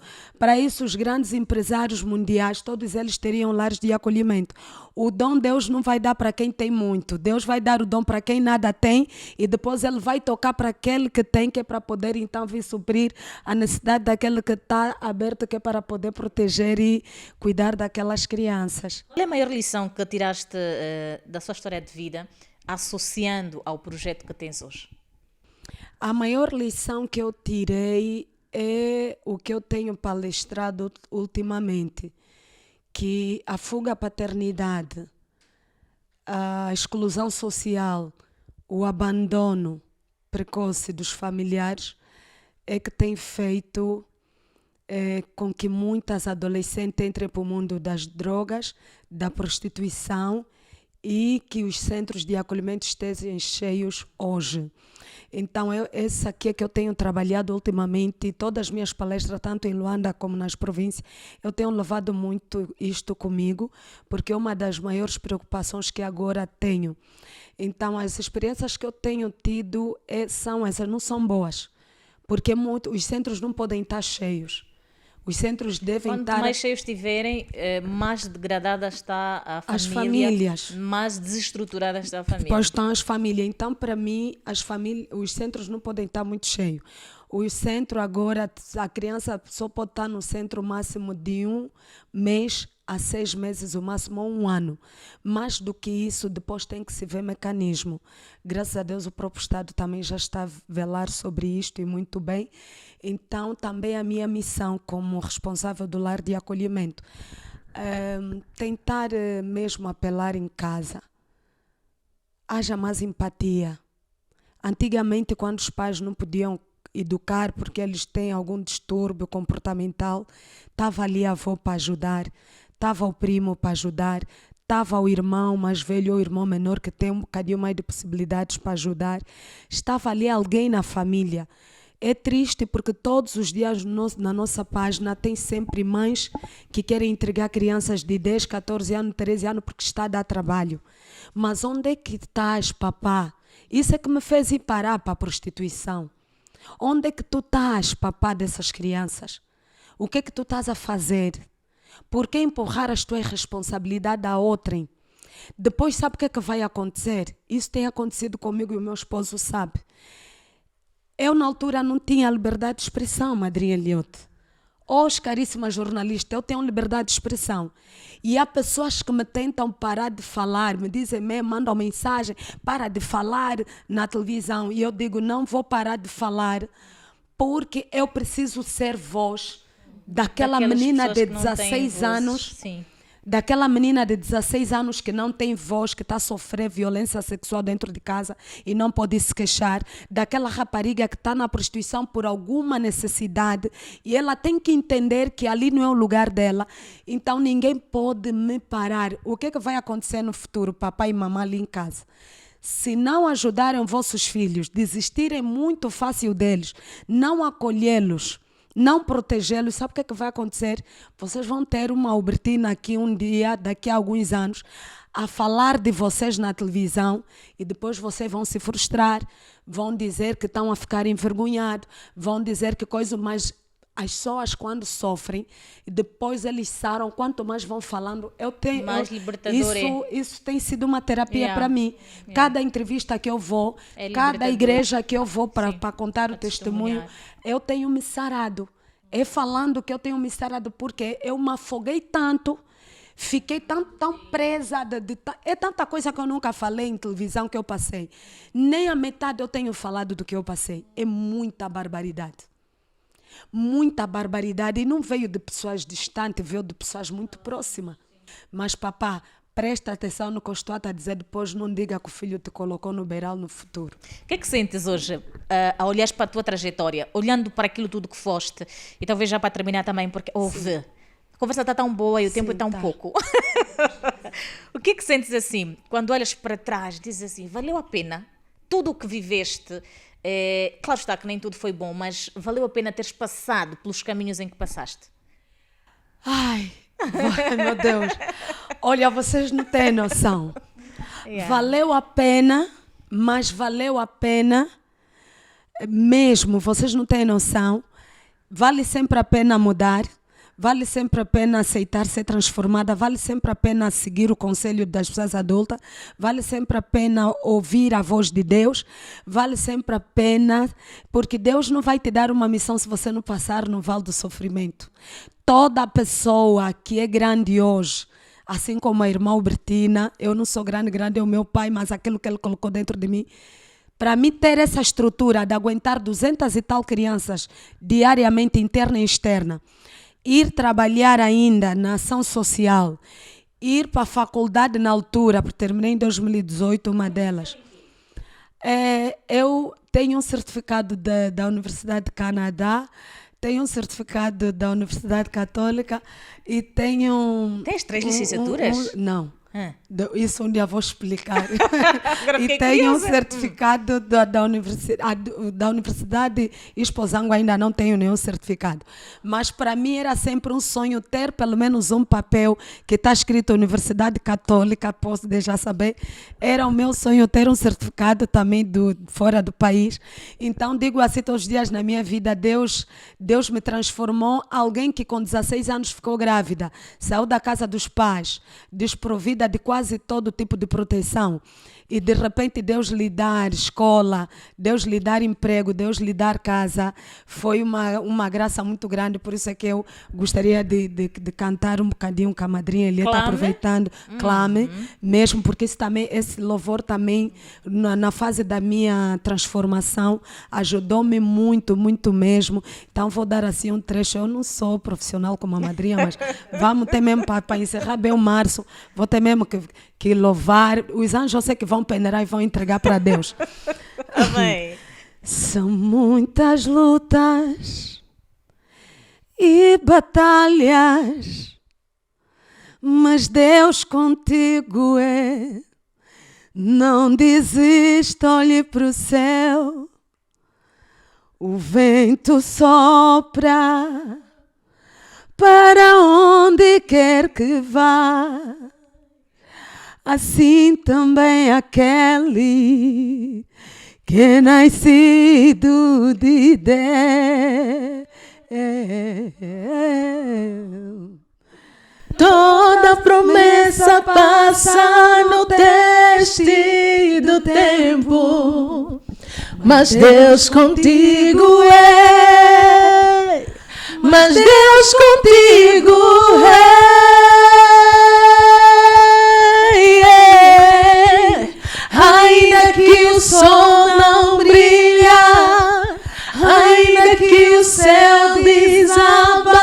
os grandes empresários mundiais, todos eles teriam lares de acolhimento. O dom Deus não vai dar para quem tem muito. Deus vai dar o dom para quem nada tem e depois ele vai tocar para aquele que tem, que é para poder então vir suprir a necessidade daquele que está aberto, que é para poder proteger e cuidar daquelas crianças. Qual é a maior lição que tiraste da sua história de vida, associando ao projeto que tens hoje? A maior lição que eu tirei é o que eu tenho palestrado ultimamente, que a fuga à paternidade, a exclusão social, o abandono precoce dos familiares é que tem feito com que muitas adolescentes entrem para o mundo das drogas, da prostituição e que os centros de acolhimento estejam cheios hoje. Então, essa aqui é que eu tenho trabalhado ultimamente, todas as minhas palestras, tanto em Luanda como nas províncias, eu tenho levado muito isto comigo, porque é uma das maiores preocupações que agora tenho. Então, as experiências que eu tenho tido são essas, não são boas, porque os centros não podem estar cheios. Os centros devem estar... Quanto mais cheios estiverem, mais degradada está a família, as famílias, mais desestruturada está a família. Depois estão as famílias. Então, para mim, os centros não podem estar muito cheios. O centro agora, a criança só pode estar no centro máximo de 1 mês a 6 meses, o máximo 1 ano. Mais do que isso, depois tem que se ver mecanismo. Graças a Deus, o próprio Estado também já está a velar sobre isto e muito bem. Então, também a minha missão como responsável do lar de acolhimento, tentar mesmo apelar em casa. Haja mais empatia. Antigamente, quando os pais não podiam educar porque eles têm algum distúrbio comportamental. Estava ali a avó para ajudar, estava o primo para ajudar, estava o irmão mais velho ou o irmão menor que tem um bocadinho mais de possibilidades para ajudar. Estava ali alguém na família. É triste porque todos os dias na nossa página tem sempre mães que querem entregar crianças de 10, 14 anos, 13 anos porque está a dar trabalho. Mas onde é que estás, papá? Isso é que me fez ir parar para a prostituição. Onde é que tu estás, papá, dessas crianças? O que é que tu estás a fazer? Por que empurrar as tuas responsabilidades a outrem? Depois sabe o que é que vai acontecer? Isso tem acontecido comigo e o meu esposo sabe. Eu, na altura, não tinha liberdade de expressão, madrinha Eliot. Hoje, caríssima jornalista, eu tenho liberdade de expressão. E há pessoas que me tentam parar de falar, me dizem, mandam mensagem, para de falar na televisão. E eu digo, não vou parar de falar, porque eu preciso ser voz daquela menina de 16 anos. Sim. Daquela menina de 16 anos que não tem voz, que está a sofrer violência sexual dentro de casa e não pode se queixar. Daquela rapariga que está na prostituição por alguma necessidade e ela tem que entender que ali não é o lugar dela. Então ninguém pode me parar. O que é que vai acontecer no futuro, papai e mamãe ali em casa? Se não ajudarem vossos filhos, desistirem muito fácil deles, não acolhê-los, não protegê-los, sabe o que é que vai acontecer? Vocês vão ter uma Albertina aqui um dia, daqui a alguns anos, a falar de vocês na televisão e depois vocês vão se frustrar, vão dizer que estão a ficar envergonhados, vão dizer que coisa, mas as pessoas quando sofrem, depois eles saram, quanto mais vão falando, mais libertador isso tem sido uma terapia para mim. Cada entrevista que eu vou, cada igreja que eu vou para contar o testemunho, eu tenho me sarado. É falando que eu tenho me sarado, porque eu me afoguei tanto, fiquei tão presa, é tanta coisa que eu nunca falei em televisão que eu passei. Nem a metade eu tenho falado do que eu passei. É muita barbaridade. Muita barbaridade, e não veio de pessoas distantes, veio de pessoas muito próximas. Mas papá, presta atenção no que eu estou a dizer, depois não diga que o filho te colocou no beiral no futuro. O que é que sentes hoje, a olhar para a tua trajetória, olhando para aquilo tudo que foste, e talvez já para terminar também, porque ouve, a conversa está tão boa e o tempo é tão pouco. O que é que sentes assim, quando olhas para trás, dizes assim, valeu a pena tudo o que viveste? Claro está que nem tudo foi bom, mas valeu a pena teres passado pelos caminhos em que passaste? Ai, meu Deus. Olha, vocês não têm noção. Valeu a pena, mas valeu a pena mesmo, vocês não têm noção. Vale sempre a pena mudar. Vale sempre a pena aceitar ser transformada, vale sempre a pena seguir o conselho das pessoas adultas, vale sempre a pena ouvir a voz de Deus, vale sempre a pena, porque Deus não vai te dar uma missão se você não passar no vale do sofrimento. Toda pessoa que é grande hoje, assim como a irmã Albertina, eu não sou grande é o meu pai, mas aquilo que ele colocou dentro de mim, para mim ter essa estrutura de aguentar 200 e tal crianças diariamente, interna e externa, ir trabalhar ainda na ação social, ir para a faculdade na altura, porque terminei em 2018, uma delas. Eu tenho um certificado da Universidade do Canadá, tenho um certificado da Universidade Católica e tenho... Tens 3 licenciaturas? Não. Isso um dia vou explicar. E tenho curiosa. um certificado da Universidade Esposango, ainda não tenho nenhum certificado. Mas para mim era sempre um sonho ter pelo menos um papel que está escrito Universidade Católica, posso deixar saber. Era o meu sonho ter um certificado também fora do país. Então digo assim todos os dias na minha vida, Deus me transformou alguém que com 16 anos ficou grávida, saiu da casa dos pais, desprovida de quase todo tipo de proteção e de repente Deus lhe dar escola, Deus lhe dar emprego, Deus lhe dar casa, foi uma graça muito grande, por isso é que eu gostaria de cantar um bocadinho com a madrinha, ele está aproveitando, clame, mesmo porque esse louvor também na fase da minha transformação ajudou-me muito, muito mesmo. Então vou dar assim um trecho, eu não sou profissional como a madrinha, mas vamos ter mesmo para encerrar bem o março, vou ter mesmo que louvar, os anjos eu sei que vão peneirar e vão entregar para Deus. Amém. São muitas lutas e batalhas, mas Deus contigo é. Não desista, olhe pro céu. O vento sopra para onde quer que vá. Assim também aquele que é nascido de Deus. Toda promessa passa no teste do tempo, mas Deus contigo é. Mas Deus contigo é. Ainda que o sol não brilha, ainda que o céu desaba,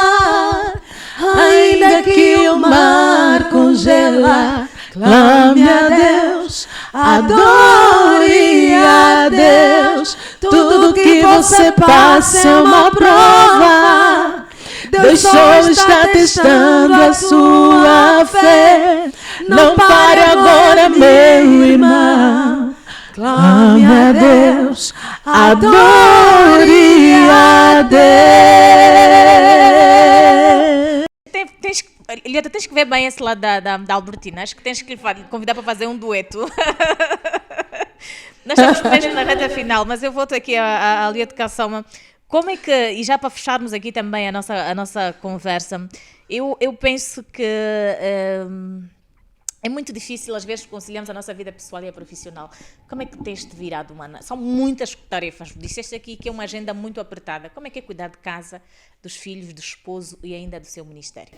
ainda que o mar congela, clame a Deus, adore a Deus. Tudo que você passa é uma prova. Deus só está testando a sua fé. Não pare agora, meu irmão. Clame a Deus, adore a Deus. Eliota, tens que ver bem esse lado da Albertina. Acho que tens que lhe convidar para fazer um dueto. Nós estamos mesmo na reta final, mas eu volto aqui à Eliota Kassoma. Como é que, e já para fecharmos aqui também a nossa conversa, eu penso que é muito difícil às vezes conciliarmos a nossa vida pessoal e a profissional. Como é que tens-te virado, Mana? São muitas tarefas. Disseste aqui que é uma agenda muito apertada. Como é que é cuidar de casa, dos filhos, do esposo e ainda do seu ministério?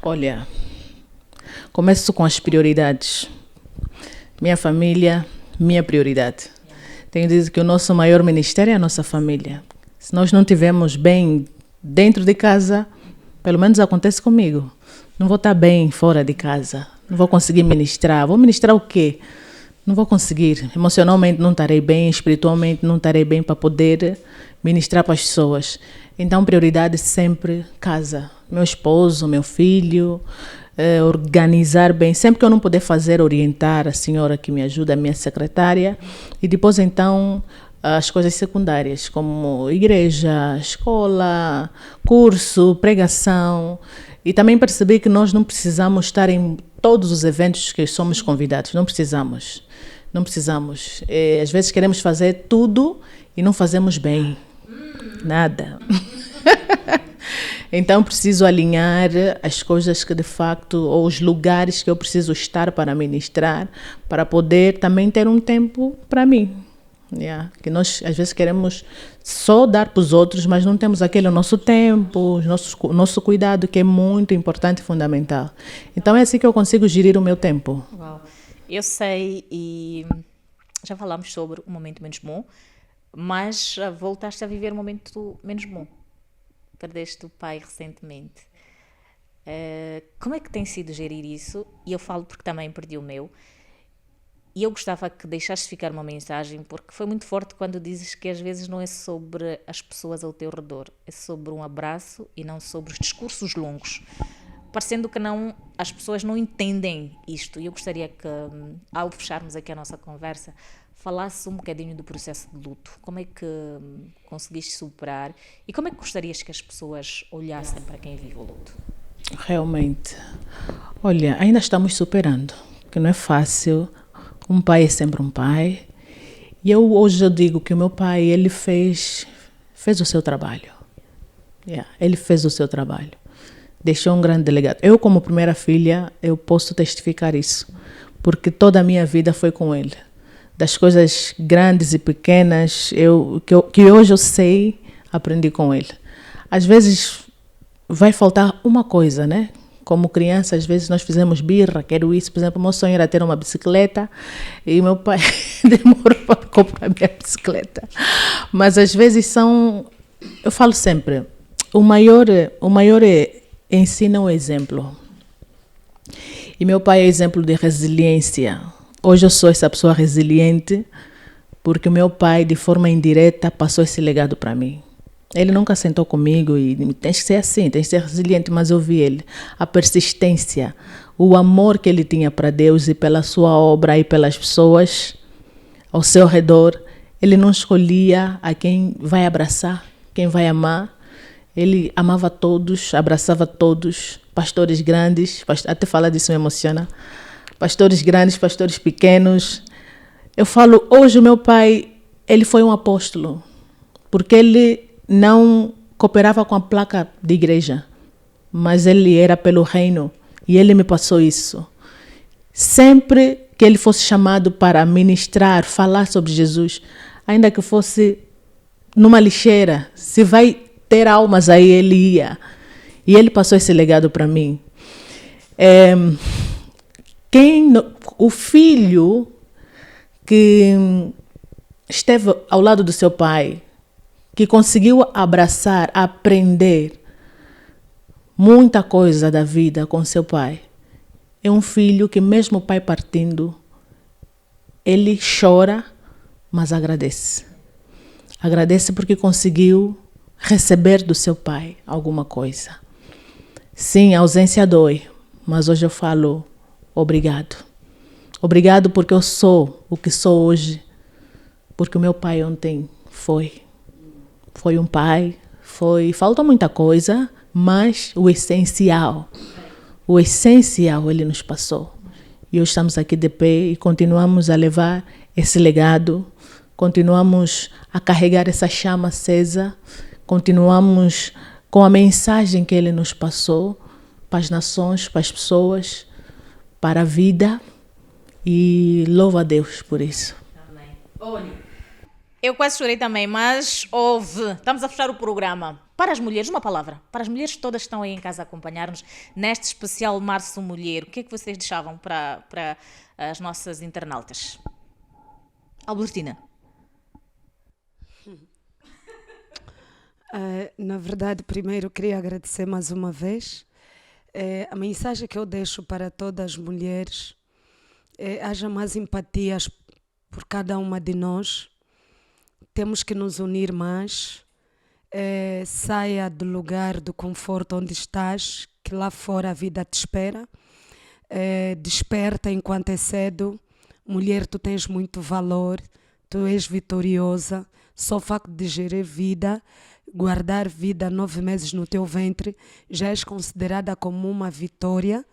Olha, começo com as prioridades. Minha família, minha prioridade. Tenho dito que o nosso maior ministério é a nossa família. Se nós não estivermos bem dentro de casa, pelo menos acontece comigo. Não vou estar bem fora de casa. Não vou conseguir ministrar. Vou ministrar o quê? Não vou conseguir. Emocionalmente não estarei bem, espiritualmente não estarei bem para poder ministrar para as pessoas. Então, prioridade sempre casa. Meu esposo, meu filho, organizar bem. Sempre que eu não puder fazer, orientar a senhora que me ajuda, a minha secretária. E depois, então, as coisas secundárias, como igreja, escola, curso, pregação. E também percebi que nós não precisamos estar em todos os eventos que somos convidados. Não precisamos. Não precisamos. Às vezes queremos fazer tudo e não fazemos bem. Nada. Então preciso alinhar as coisas que de facto, ou os lugares que eu preciso estar para ministrar, para poder também ter um tempo para mim. Que nós às vezes queremos só dar para os outros, mas não temos aquele nosso tempo, nosso cuidado, que é muito importante e fundamental. Então é assim que eu consigo gerir o meu tempo. Uau. Eu sei, e já falámos sobre o momento menos bom, mas voltaste a viver um momento menos bom. Perdeste o pai recentemente. Como é que tem sido gerir isso? E eu falo porque também perdi o meu. E eu gostava que deixaste ficar uma mensagem, porque foi muito forte quando dizes que às vezes não é sobre as pessoas ao teu redor, é sobre um abraço e não sobre os discursos longos. Parecendo que não, as pessoas não entendem isto. E eu gostaria que, ao fecharmos aqui a nossa conversa, falasse um bocadinho do processo de luto. Como é que conseguiste superar e como é que gostarias que as pessoas olhassem para quem vive o luto? Realmente. Olha, ainda estamos superando, que não é fácil. Um pai é sempre um pai. E hoje eu digo que o meu pai, ele fez o seu trabalho. Ele fez o seu trabalho. Deixou um grande legado. Eu, como primeira filha, eu posso testificar isso. Porque toda a minha vida foi com ele. Das coisas grandes e pequenas, que hoje eu sei, aprendi com ele. Às vezes vai faltar uma coisa, né? Como criança, às vezes nós fizemos birra, quero isso. Por exemplo, o meu sonho era ter uma bicicleta e meu pai demorou para comprar minha bicicleta. Mas às vezes eu falo sempre, o maior ensina o exemplo. E meu pai é exemplo de resiliência. Hoje eu sou essa pessoa resiliente porque o meu pai, de forma indireta, passou esse legado para mim. Ele nunca sentou comigo e tens que ser assim, tens que ser resiliente, mas eu vi ele. A persistência, o amor que ele tinha para Deus e pela sua obra e pelas pessoas ao seu redor. Ele não escolhia a quem vai abraçar, quem vai amar. Ele amava todos, abraçava todos, pastores grandes, até falar disso me emociona. Pastores grandes, pastores pequenos. Eu falo, hoje o meu pai, ele foi um apóstolo, porque ele não cooperava com a placa de igreja, mas ele era pelo reino e ele me passou isso. Sempre que ele fosse chamado para ministrar, falar sobre Jesus, ainda que fosse numa lixeira, se vai ter almas aí, ele ia. E ele passou esse legado para mim. O filho que esteve ao lado do seu pai, que conseguiu abraçar, aprender muita coisa da vida com seu pai, é um filho que mesmo o pai partindo, ele chora, mas agradece. Agradece porque conseguiu receber do seu pai alguma coisa. Sim, a ausência dói, mas hoje eu falo obrigado. Obrigado porque eu sou o que sou hoje, porque o meu pai ontem foi um pai, falta muita coisa, mas o essencial ele nos passou. E hoje estamos aqui de pé e continuamos a levar esse legado, continuamos a carregar essa chama acesa, continuamos com a mensagem que ele nos passou para as nações, para as pessoas, para a vida, e louvo a Deus por isso. Amém. Olha, eu quase chorei também, mas estamos a fechar o programa. Para as mulheres, uma palavra. Para as mulheres todas que estão aí em casa a acompanhar-nos neste especial Março Mulher, o que é que vocês deixavam para as nossas internautas? Albertina. Na verdade, primeiro queria agradecer mais uma vez. A mensagem que eu deixo para todas as mulheres é: haja mais empatias por cada uma de nós. Temos que nos unir mais. Saia do lugar do conforto onde estás, que lá fora a vida te espera. Desperta enquanto é cedo. Mulher, tu tens muito valor, tu és vitoriosa. Só o facto de gerir vida, guardar vida 9 meses no teu ventre, já és considerada como uma vitória,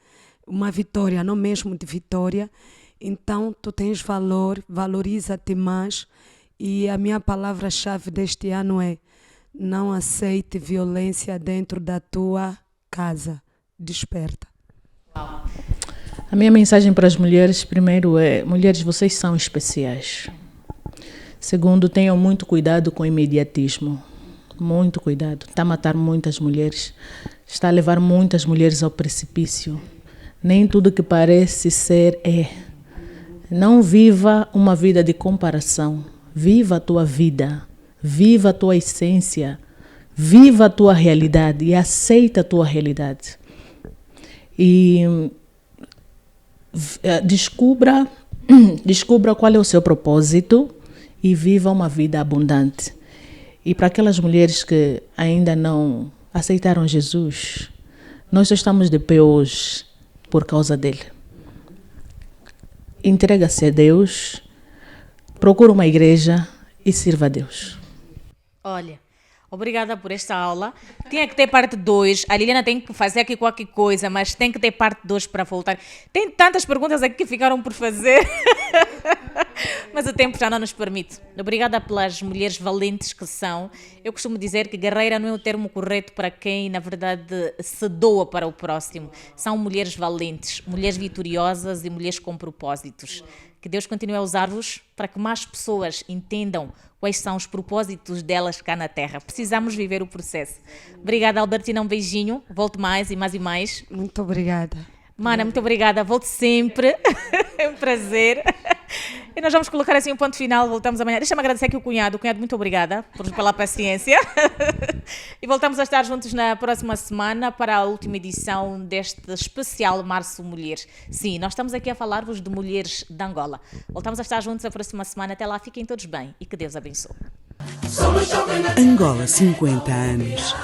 não mesmo de vitória. Então tu tens valor, valoriza-te mais. E a minha palavra-chave deste ano é: não aceite violência dentro da tua casa. Desperta. A minha mensagem para as mulheres, primeiro, é: mulheres, vocês são especiais. Segundo, tenham muito cuidado com o imediatismo. Muito cuidado. Está a matar muitas mulheres. Está a levar muitas mulheres ao precipício. Nem tudo que parece ser é. Não viva uma vida de comparação. Viva a tua vida. Viva a tua essência. Viva a tua realidade e aceita a tua realidade. E descubra qual é o seu propósito e viva uma vida abundante. E para aquelas mulheres que ainda não aceitaram Jesus, nós só estamos de pé hoje por causa dele. Entrega-se a Deus, procura uma igreja e sirva a Deus. Olha, obrigada por esta aula. Tinha que ter parte 2. A Liliana tem que fazer aqui qualquer coisa, mas tem que ter parte 2 para voltar. Tem tantas perguntas aqui que ficaram por fazer, mas o tempo já não nos permite. Obrigada pelas mulheres valentes que são. Eu costumo dizer que guerreira não é o termo correto para quem, na verdade, se doa para o próximo. São mulheres valentes, mulheres vitoriosas e mulheres com propósitos. Que Deus continue a usar-vos para que mais pessoas entendam quais são os propósitos delas cá na Terra. Precisamos viver o processo. Obrigada, Albertina. Um beijinho. Volte mais e mais e mais. Muito obrigada. Mana, muito obrigada. Volte sempre. É um prazer. E nós vamos colocar assim um ponto final, voltamos amanhã. Deixa-me agradecer aqui o cunhado. Cunhado, muito obrigada pela paciência. E voltamos a estar juntos na próxima semana para a última edição deste especial Março Mulher. Sim, nós estamos aqui a falar-vos de mulheres de Angola. Voltamos a estar juntos a próxima semana. Até lá, fiquem todos bem e que Deus abençoe. Angola 50 anos.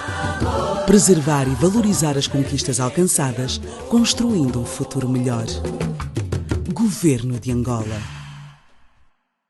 Preservar e valorizar as conquistas alcançadas, construindo um futuro melhor. Governo de Angola.